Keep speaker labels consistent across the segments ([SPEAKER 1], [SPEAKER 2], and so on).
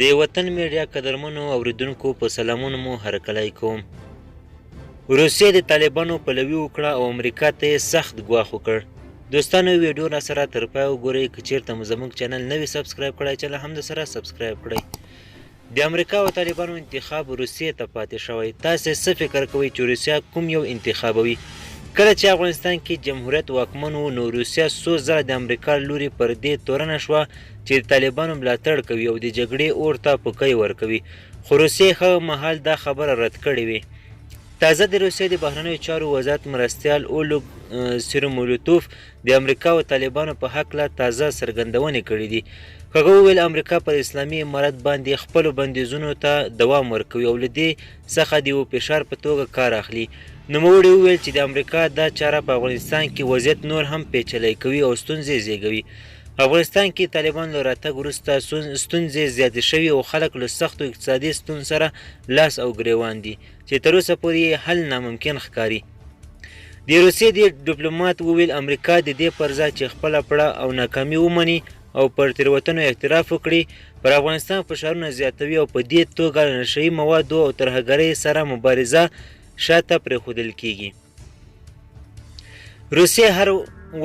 [SPEAKER 1] د وطن میډیا قدرمنو اوریدونکو په سلامونو مو هرکلی کوم. روسیې د طالبانو پلوي وکړه او امریکا ته یې سخت ګواښ وکړ. دوستانو ویډیو را سره تر پای وګورئ. که چیرته مو زموږ چینل نوی سبسکرایب کړی چینل هم د سره سبسکرایب کړئ. د امریکا او طالبانو انتخاب روسیې ته پاتې شوی. تاسې څه فکر کوئ چې روسیه کوم یو انتخابوي؟ کله چې افغانستان کې جمهوریت واکمن و نو روسیه څو ځله د امریکا لوري پر دې تورنه شوه چې د طالبانو ملاتړ کوي او د جګړې اور ته پوکی ورکوي، خو روسیې ښه مهال دا خبره رد کړې وې. تازه د روسیې د بهرنیو چارو وزارت مرستیال اولوګ سیرومولوتوف د امریکا او طالبانو په هکله تازه څرګندونې کړې دي. هغه وویل امریکا پر اسلامي امارت باندې خپلو بندیزونو ته دوام ورکوي او له دې څخه د یو فشار په توګه کار اخلي. نوموړي وویل چې د امریکا دا چاره په افغانستان کې وضعیت نور هم پیچلی کوي او ستونزې زیږوي. افغانستان کې طالبان له راتګ وروسته ستونزې زیاتې شوي او خلک له سختو اقتصادي ستونزو سره لاس او ګریوان دي چې تر اوسه پورې یې حل ناممکن ښکاري. د روسیې د ډیپلومات وویل امریکا د دې پر ځای چې خپله پړه او ناکامي ومني او پر تېروتنو اعتراف وکړي، پر افغانستان فشارونه زیاتوي او په دې توګه له نشهیي موادو او ترهګرۍ سره مبارزه شاته پرېښودل کیږي. روسیې هر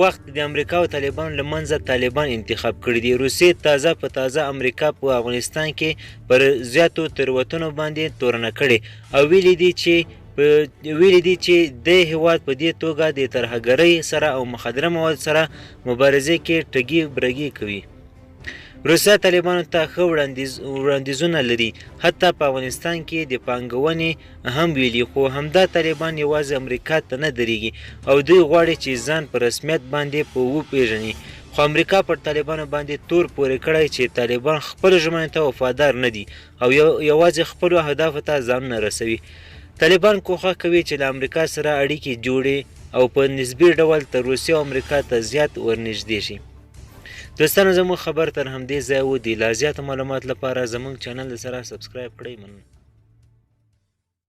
[SPEAKER 1] وخت د امریکا او طالبانو له منځه طالبان انتخاب کړي دي. روسیې تازه په تازه امریکا په افغانستان کې پر زیاتو تېروتنو باندې تورنه کړې او ویلي دي چې د هېواد په دې توګه د ترهګرۍ سره او مخدره موادو سره مبارزې کې ټګي برګي کوي. روسیه طالبانو ته ښه وړاندیزونه لري، حتی په افغانستان کې د پانګونې هم ویلي، خو همدا طالبان یوازې امریکا ته نه درېږي او دوی غواړي چې ځان په رسمیت باندې وپېژني. خو امریکا پر طالبانو باندې تور پورې کړی چې طالبان خپلو ژمنو ته وفادار نه دي او یوازې خپلو اهدافو ته ځانونه رسوي. طالبان کوښښ کوي چې له امریکا سره اړیکې جوړې او په نسبي ډول تر روسیې او امریکا ته زیات ورنږدې شي. دوستانو زموږ خبر تر همدې ځای و. د لا زیاتو معلوماتو لپاره زموږ چینل سره سبسکرایب کړئ. مننه.